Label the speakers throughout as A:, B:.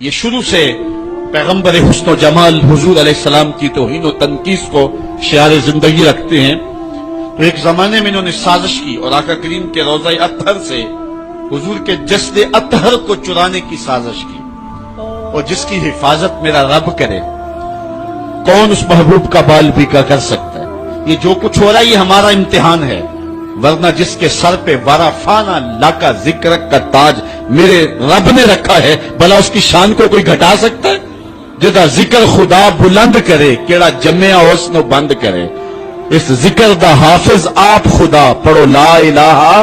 A: یہ شروع سے پیغمبر حسن و جمال حضور علیہ السلام کی توہین و تنقیص کو شعار زندگی رکھتے ہیں، تو ایک زمانے میں انہوں نے سازش کی اور آقا کریم کے روضہ اطہر سے حضور کے جسد اطہر کو چرانے کی سازش کی، اور جس کی حفاظت میرا رب کرے کون اس محبوب کا بال بیکا کر سکتا ہے۔ یہ جو کچھ ہو رہا ہے یہ ہمارا امتحان ہے، ورنہ جس کے سر پہ ورافانہ لاکا ذکر کا تاج میرے رب نے رکھا ہے، بھلا اس کی شان کو کوئی گھٹا سکتا ہے؟ جدا ذکر خدا بلند کرے کیڑا جمع حسن بند کرے، اس ذکر دا حافظ آپ خدا پڑھو لا الہ،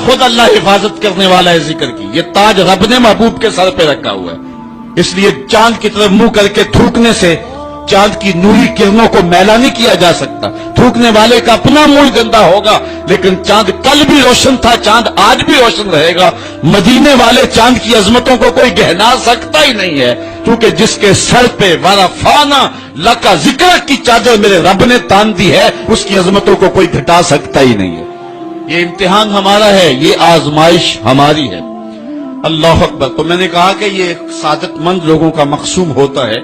A: خود اللہ حفاظت کرنے والا ہے ذکر کی۔ یہ تاج رب نے محبوب کے سر پہ رکھا ہوا ہے، اس لیے چاند کی طرف منہ کر کے تھوکنے سے چاند کی نوری کرنوں کو میلا نہیں کیا جا سکتا۔ تھوکنے والے کا اپنا منہ گندا ہوگا، لیکن چاند کل بھی روشن تھا، چاند آج بھی روشن رہے گا۔ مدینے والے چاند کی عظمتوں کو کوئی گہنا سکتا ہی نہیں ہے، کیونکہ جس کے سر پہ ورافانہ لکا ذکر کی چادر میرے رب نے تان دی ہے، اس کی عظمتوں کو کوئی گھٹا سکتا ہی نہیں ہے۔ یہ امتحان ہمارا ہے، یہ آزمائش ہماری ہے۔ اللہ اکبر۔ تو میں نے کہا کہ یہ سعادت مند لوگوں کا مقسوم ہوتا ہے،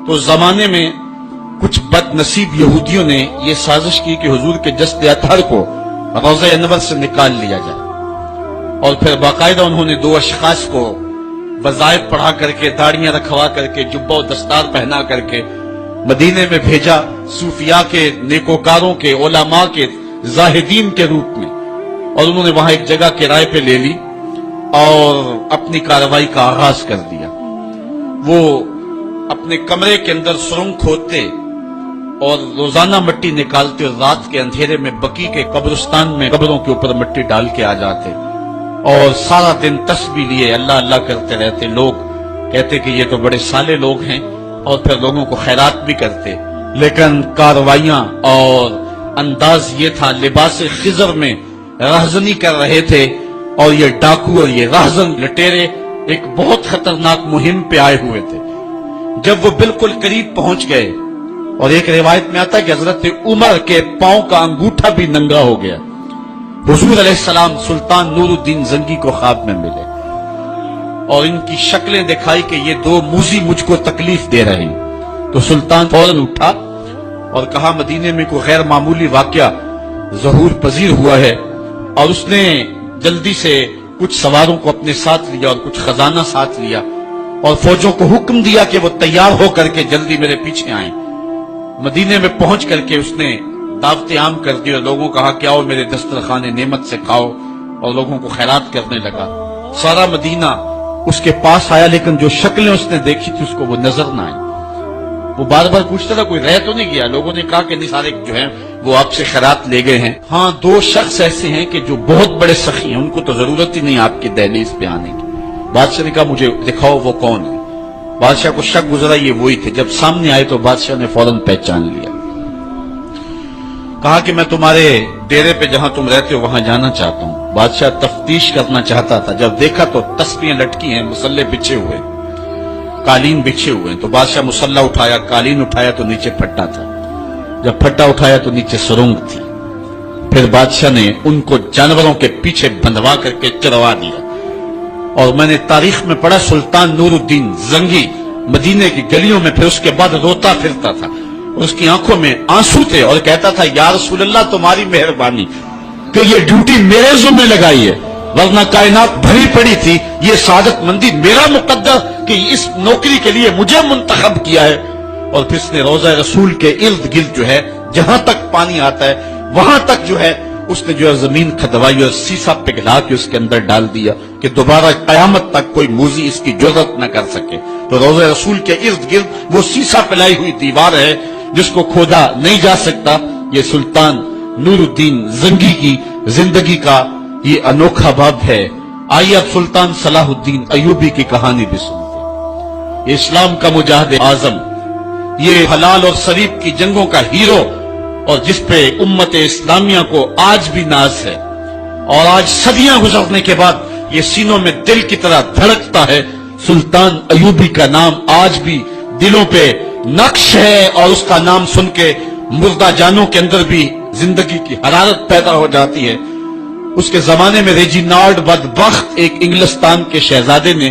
A: تو زمانے میں کچھ بد نصیب یہودیوں نے یہ سازش کی کہ حضور کے جسد اطہر کو روضہ انور سے نکال لیا جائے، اور پھر باقاعدہ انہوں نے 2 اشخاص کو وظائف پڑھا کر کے، داڑیاں رکھوا کر کے، جبہ و دستار پہنا کر کے مدینے میں بھیجا، صوفیاء کے، نیکوکاروں کے، علماء کے، زاہدین کے روپ میں، اور انہوں نے وہاں ایک جگہ کرائے پہ لے لی اور اپنی کارروائی کا آغاز کر دیا۔ وہ اپنے کمرے کے اندر سرنگ کھودتے اور روزانہ مٹی نکالتے، اور رات کے اندھیرے میں بقی کے قبرستان میں قبروں کے اوپر مٹی ڈال کے آ جاتے، اور سارا دن تسبیح لیے اللہ اللہ کرتے رہتے۔ لوگ کہتے کہ یہ تو بڑے صالح لوگ ہیں، اور پھر لوگوں کو خیرات بھی کرتے، لیکن کارروائیاں اور انداز یہ تھا، لباس خضر میں رہزنی کر رہے تھے، اور یہ ڈاکو اور یہ رہزن لٹیرے ایک بہت خطرناک مہم پہ آئے ہوئے تھے۔ جب وہ بالکل قریب پہنچ گئے، اور ایک روایت میں آتا ہے کہ حضرت عمر کے پاؤں کا انگوٹھا بھی ننگا ہو گیا، حضور علیہ السلام سلطان نور الدین زنگی کو خواب میں ملے، اور ان کی شکلیں دکھائی کہ یہ 2 موذی مجھ کو تکلیف دے رہے ہیں۔ تو سلطان فوراً اٹھا اور کہا مدینے میں کوئی غیر معمولی واقعہ ظہور پذیر ہوا ہے، اور اس نے جلدی سے کچھ سواروں کو اپنے ساتھ لیا اور کچھ خزانہ ساتھ لیا، اور فوجوں کو حکم دیا کہ وہ تیار ہو کر کے جلدی میرے پیچھے آئیں۔ مدینے میں پہنچ کر کے اس نے دعوت عام کر دی اور لوگوں کہا کہ آؤ میرے دسترخوان نعمت سے کھاؤ، اور لوگوں کو خیرات کرنے لگا۔ سارا مدینہ اس کے پاس آیا، لیکن جو شکلیں اس نے دیکھی تھی اس کو وہ نظر نہ آئی۔ وہ بار بار پوچھتا تھا کوئی رہ تو نہیں گیا؟ لوگوں نے کہا کہ نہیں، سارے جو ہیں وہ آپ سے خیرات لے گئے ہیں۔ ہاں 2 شخص ایسے ہیں کہ جو بہت بڑے سخی ہیں، ان کو تو ضرورت ہی نہیں آپ کی دہلیز پہ آنے کی۔ بادشاہ نے کہا مجھے دکھاؤ وہ کون ہے۔ بادشاہ کو شک گزرا یہ وہی تھے۔ جب سامنے آئے تو بادشاہ نے فوراً پہچان لیا، کہا کہ میں تمہارے ڈیرے پہ جہاں تم رہتے ہو وہاں جانا چاہتا ہوں۔ بادشاہ تفتیش کرنا چاہتا تھا، جب دیکھا تو تسبیحیں لٹکی ہیں، مسلح بچھے ہوئے، قالین بچھے ہوئے ہیں، تو بادشاہ مسلح اٹھایا، قالین اٹھایا تو نیچے پھٹا تھا، جب پھٹا اٹھایا تو نیچے سرنگ تھی۔ پھر بادشاہ نے ان کو جانوروں کے پیچھے بندھوا کر کے چروا دیا، اور میں نے تاریخ میں پڑھا سلطان نور الدین زنگی مدینے کی گلیوں میں پھر اس کے بعد روتا پھرتا تھا، اس کی آنکھوں میں آنسو تھے، اور کہتا تھا یا رسول اللہ تمہاری مہربانی کہ یہ ڈیوٹی میرے ذمہ لگائی ہے، ورنہ کائنات بھری پڑی تھی، یہ سعادت مندی میرا مقدر کہ اس نوکری کے لیے مجھے منتخب کیا ہے۔ اور پھر اس نے روضہ رسول کے ارد گرد جو ہے جہاں تک پانی آتا ہے وہاں تک جو ہے اس نے جو ہے زمین کھدوائی اور سیسا پگھلا کے اس کے اندر ڈال دیا کہ دوبارہ قیامت تک کوئی موذی اس کی جرأت نہ کر سکے۔ تو روضہ رسول کے ارد گرد وہ سیسا پلائی ہوئی دیوار ہے جس کو کھودا نہیں جا سکتا۔ یہ سلطان نور الدین زنگی کی زندگی کا یہ انوکھا باب ہے۔ آئیے اب سلطان صلاح الدین ایوبی کی کہانی بھی سنتے ہیں۔ یہ اسلام کا مجاہد اعظم، یہ حلال اور صلیب کی جنگوں کا ہیرو، اور جس پہ امت اسلامیہ کو آج بھی ناز ہے، اور آج صدیاں گزرنے کے بعد یہ سینوں میں دل کی طرح دھڑکتا ہے۔ سلطان ایوبی کا نام آج بھی دلوں پہ نقش ہے، اور اس کا نام سن کے مردہ جانوں کے اندر بھی زندگی کی حرارت پیدا ہو جاتی ہے۔ اس کے زمانے میں ریجینالڈ بدبخت ایک انگلستان کے شہزادے نے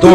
A: 2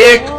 A: 1